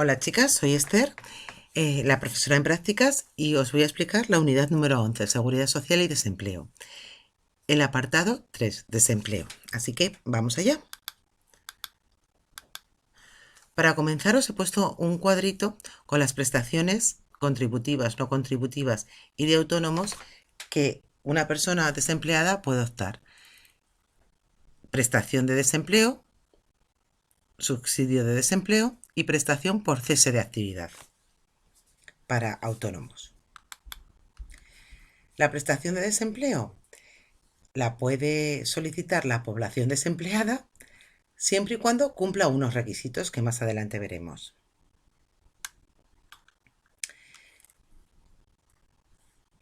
Hola chicas, soy Esther, la profesora en prácticas y os voy a explicar la unidad número 11, Seguridad Social y Desempleo. El apartado 3, Desempleo. Así que vamos allá. Para comenzar os he puesto un cuadrito con las prestaciones contributivas, no contributivas y de autónomos que una persona desempleada puede optar. Prestación de desempleo, subsidio de desempleo y prestación por cese de actividad para autónomos. La prestación de desempleo la puede solicitar la población desempleada siempre y cuando cumpla unos requisitos que más adelante veremos.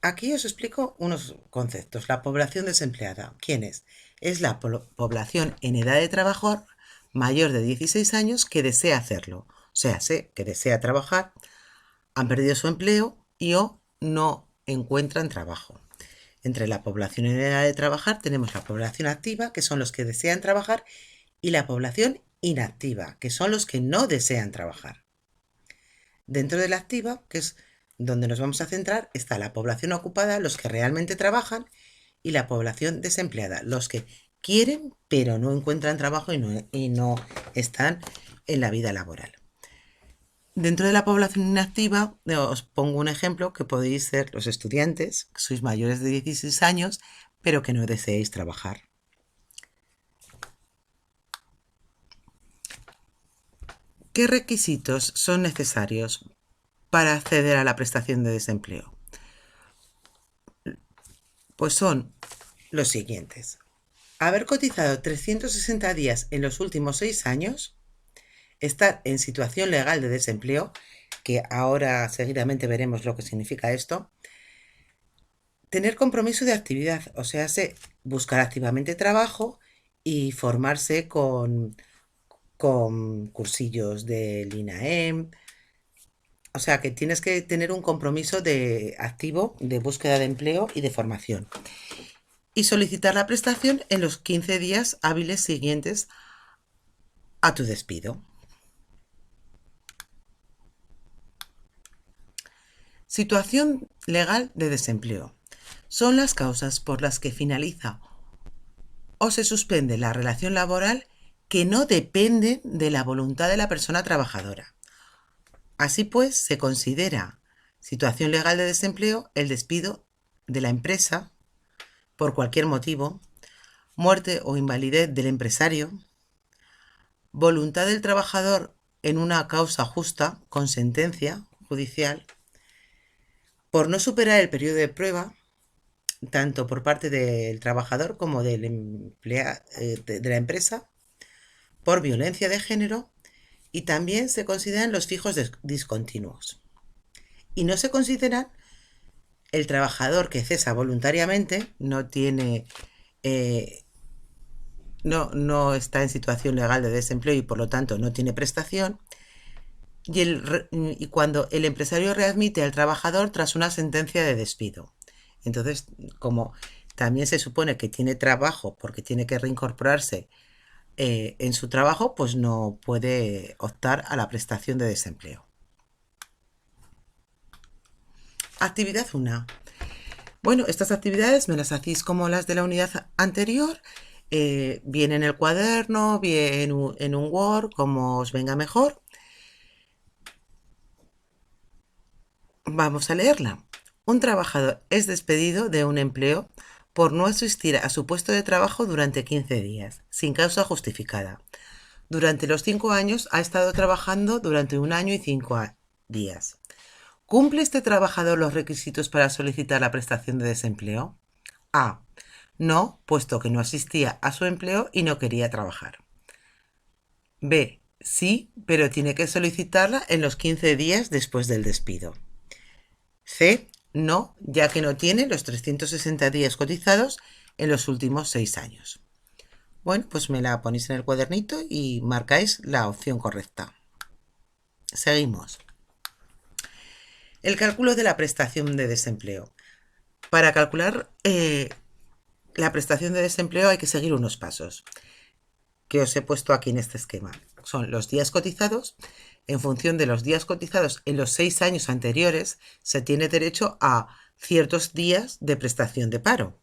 Aquí os explico unos conceptos. La población desempleada, ¿quién es? Es la población en edad de trabajar mayor de 16 años que desea hacerlo. O sea, que desea trabajar, han perdido su empleo y o no encuentran trabajo. Entre la población en edad de trabajar tenemos la población activa, que son los que desean trabajar, y la población inactiva, que son los que no desean trabajar. Dentro de la activa, que es donde nos vamos a centrar, está la población ocupada, los que realmente trabajan, y la población desempleada, los que quieren pero no encuentran trabajo y no están en la vida laboral. Dentro de la población inactiva, os pongo un ejemplo que podéis ser los estudiantes, que sois mayores de 16 años, pero que no deseáis trabajar. ¿Qué requisitos son necesarios para acceder a la prestación de desempleo? Pues son los siguientes. Haber cotizado 360 días en los últimos 6 años, estar en situación legal de desempleo, que ahora seguidamente veremos lo que significa esto, tener compromiso de actividad, o sea, buscar activamente trabajo y formarse con cursillos del INAEM. O sea, que tienes que tener un compromiso activo de búsqueda de empleo y de formación. Y solicitar la prestación en los 15 días hábiles siguientes a tu despido. Situación legal de desempleo. Son las causas por las que finaliza o se suspende la relación laboral que no dependen de la voluntad de la persona trabajadora. Así pues, se considera situación legal de desempleo el despido de la empresa por cualquier motivo, muerte o invalidez del empresario, voluntad del trabajador en una causa justa con sentencia judicial, por no superar el periodo de prueba, tanto por parte del trabajador como de la empresa, por violencia de género, y también se consideran los fijos discontinuos. Y no se consideran el trabajador que cesa voluntariamente, no está en situación legal de desempleo y por lo tanto no tiene prestación, y cuando el empresario readmite al trabajador tras una sentencia de despido. Entonces, como también se supone que tiene trabajo porque tiene que reincorporarse en su trabajo, pues no puede optar a la prestación de desempleo. Actividad 1. Bueno, estas actividades me las hacéis como las de la unidad anterior, bien en el cuaderno, bien en un Word, como os venga mejor. Vamos a leerla. Un trabajador es despedido de un empleo por no asistir a su puesto de trabajo durante 15 días, sin causa justificada. Durante los 5 años ha estado trabajando durante 1 año y 5 días. ¿Cumple este trabajador los requisitos para solicitar la prestación de desempleo? A. No, puesto que no asistía a su empleo y no quería trabajar. B. Sí, pero tiene que solicitarla en los 15 días después del despido. C. No, ya que no tiene los 360 días cotizados en los últimos 6 años. Bueno, pues me la ponéis en el cuadernito y marcáis la opción correcta. Seguimos. El cálculo de la prestación de desempleo. Para calcular la prestación de desempleo hay que seguir unos pasos que os he puesto aquí en este esquema. Son los días cotizados, en función de los días cotizados en los 6 años anteriores, se tiene derecho a ciertos días de prestación de paro.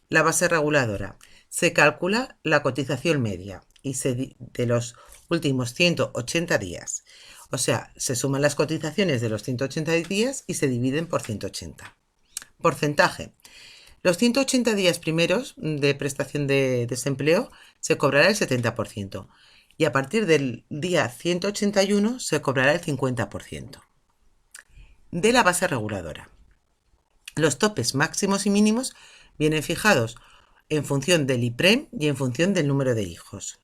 La base reguladora. Se calcula la cotización media de los últimos 180 días. O sea, se suman las cotizaciones de los 180 días y se dividen por 180. Porcentaje. Los 180 días primeros de prestación de desempleo se cobrará el 70% y a partir del día 181 se cobrará el 50%. De la base reguladora. Los topes máximos y mínimos vienen fijados en función del IPREM y en función del número de hijos.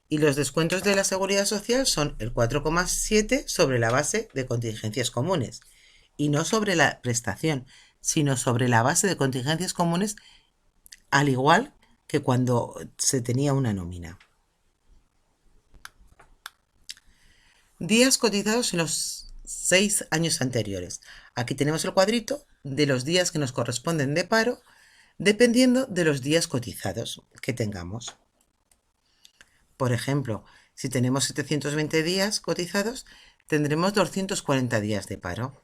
Y los descuentos de la Seguridad Social son el 4,7 sobre la base de contingencias comunes. Y no sobre la prestación, sino sobre la base de contingencias comunes, al igual que cuando se tenía una nómina. Días cotizados en los 6 años anteriores. Aquí tenemos el cuadrito de los días que nos corresponden de paro, dependiendo de los días cotizados que tengamos. Por ejemplo, si tenemos 720 días cotizados, tendremos 240 días de paro,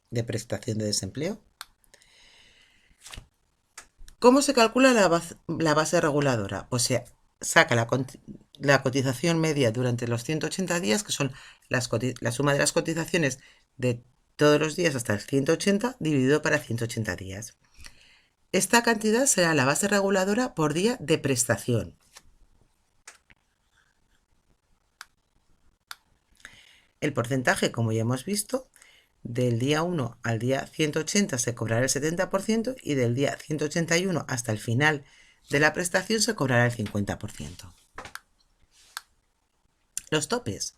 de prestación de desempleo. ¿Cómo se calcula la base reguladora? Pues se saca la cotización media durante los 180 días, que son la suma de las cotizaciones de todos los días hasta el 180, dividido para 180 días. Esta cantidad será la base reguladora por día de prestación. El porcentaje, como ya hemos visto, del día 1 al día 180 se cobrará el 70% y del día 181 hasta el final de la prestación se cobrará el 50%. Los topes.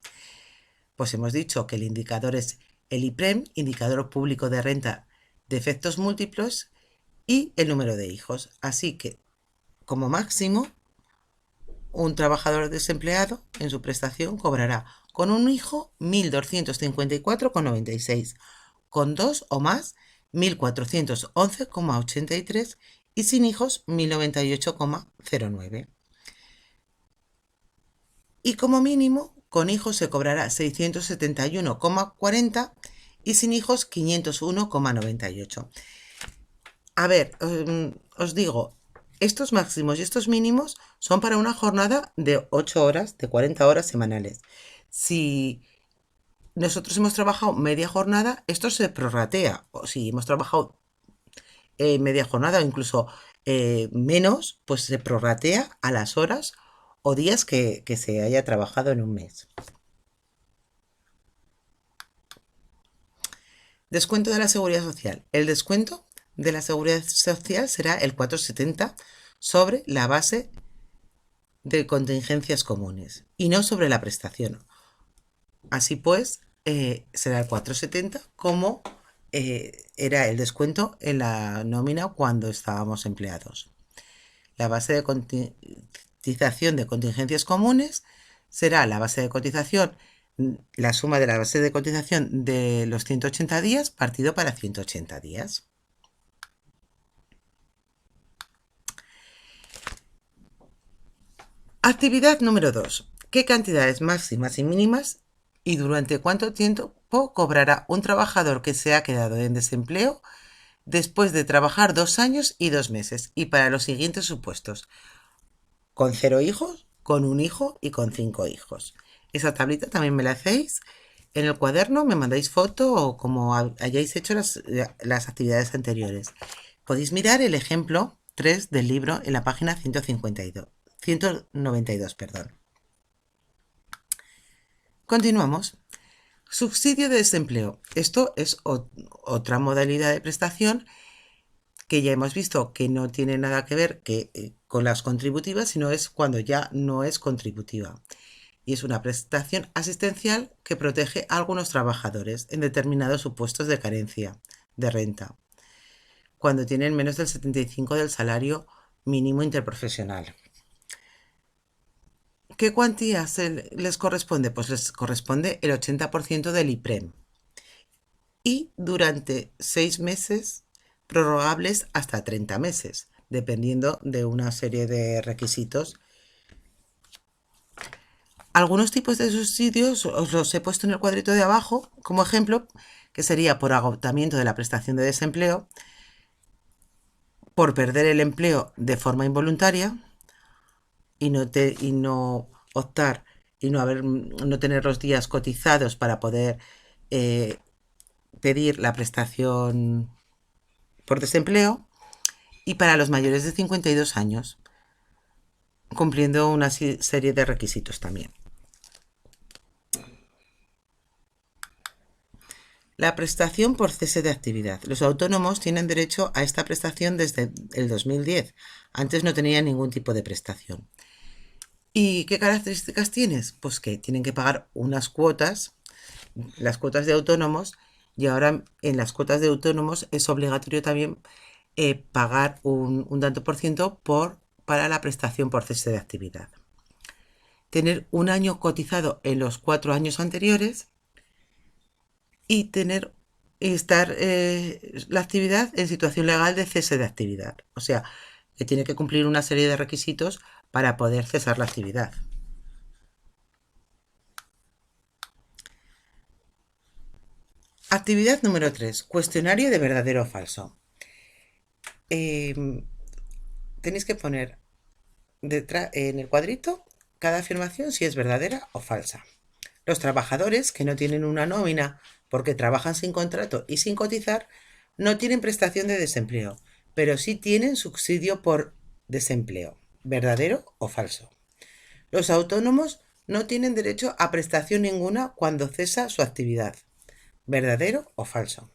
Pues hemos dicho que el indicador es el IPREM, indicador público de renta de efectos múltiplos, y el número de hijos. Así que, como máximo, un trabajador desempleado en su prestación cobrará con un hijo 1.254,96, con 2 o más 1.411,83 y sin hijos 1.098,09. Y como mínimo, con hijos se cobrará 671,40 y sin hijos 501,98. A ver, os digo, estos máximos y estos mínimos son para una jornada de 8 horas, de 40 horas semanales. Si nosotros hemos trabajado media jornada, esto se prorratea. O si hemos trabajado media jornada o incluso menos, pues se prorratea a las horas o días que se haya trabajado en un mes. Descuento de la Seguridad Social. El descuento de la Seguridad Social será el 4,70 sobre la base de contingencias comunes y no sobre la prestación. Así pues, será el 4,70 como era el descuento en la nómina cuando estábamos empleados. La base de cotización de contingencias comunes será la base de cotización, la suma de la base de cotización de los 180 días partido para 180 días. Actividad número 2. ¿Qué cantidades máximas y mínimas y durante cuánto tiempo cobrará un trabajador que se ha quedado en desempleo después de trabajar 2 años y 2 meses? Y para los siguientes supuestos: con 0 hijos, con 1 hijo y con 5 hijos. Esa tablita también me la hacéis en el cuaderno, me mandáis foto o como hayáis hecho las actividades anteriores. Podéis mirar el ejemplo 3 del libro en la página 192. Continuamos. Subsidio de desempleo. Esto es otra modalidad de prestación que ya hemos visto que no tiene nada que ver con las contributivas, sino es cuando ya no es contributiva. Y es una prestación asistencial que protege a algunos trabajadores en determinados supuestos de carencia de renta, cuando tienen menos del 75% del salario mínimo interprofesional. ¿Qué cuantía les corresponde? Pues les corresponde el 80% del IPREM y durante 6 meses prorrogables hasta 30 meses, dependiendo de una serie de requisitos. Algunos tipos de subsidios os los he puesto en el cuadrito de abajo como ejemplo, que sería por agotamiento de la prestación de desempleo, por perder el empleo de forma involuntaria y no optar y no tener los días cotizados para poder eh, pedir la prestación por desempleo, y para los mayores de 52 años, cumpliendo una serie de requisitos también. La prestación por cese de actividad. Los autónomos tienen derecho a esta prestación desde el 2010. Antes no tenían ningún tipo de prestación. ¿Y qué características tienes? Pues que tienen que pagar unas cuotas, las cuotas de autónomos, y ahora en las cuotas de autónomos es obligatorio también pagar un tanto por ciento para la prestación por cese de actividad. Tener un año cotizado en los 4 años anteriores y estar la actividad en situación legal de cese de actividad. O sea, que tiene que cumplir una serie de requisitos para poder cesar la actividad. Actividad número 3. Cuestionario de verdadero o falso. Tenéis que poner detrás, en el cuadrito, cada afirmación si es verdadera o falsa. Los trabajadores que no tienen una nómina porque trabajan sin contrato y sin cotizar no tienen prestación de desempleo, pero sí tienen subsidio por desempleo. ¿Verdadero o falso? Los autónomos no tienen derecho a prestación ninguna cuando cesa su actividad. ¿Verdadero o falso?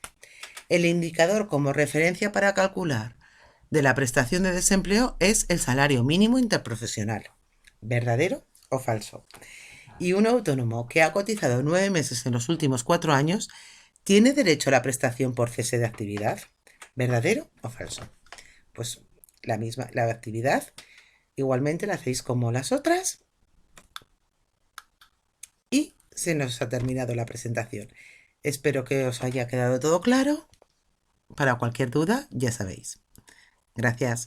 El indicador como referencia para calcular de la prestación de desempleo es el salario mínimo interprofesional. ¿Verdadero o falso? Y un autónomo que ha cotizado 9 meses en los últimos 4 años tiene derecho a la prestación por cese de actividad. ¿Verdadero o falso? Pues la actividad igualmente la hacéis como las otras y se nos ha terminado la presentación. Espero que os haya quedado todo claro. Para cualquier duda, ya sabéis. Gracias.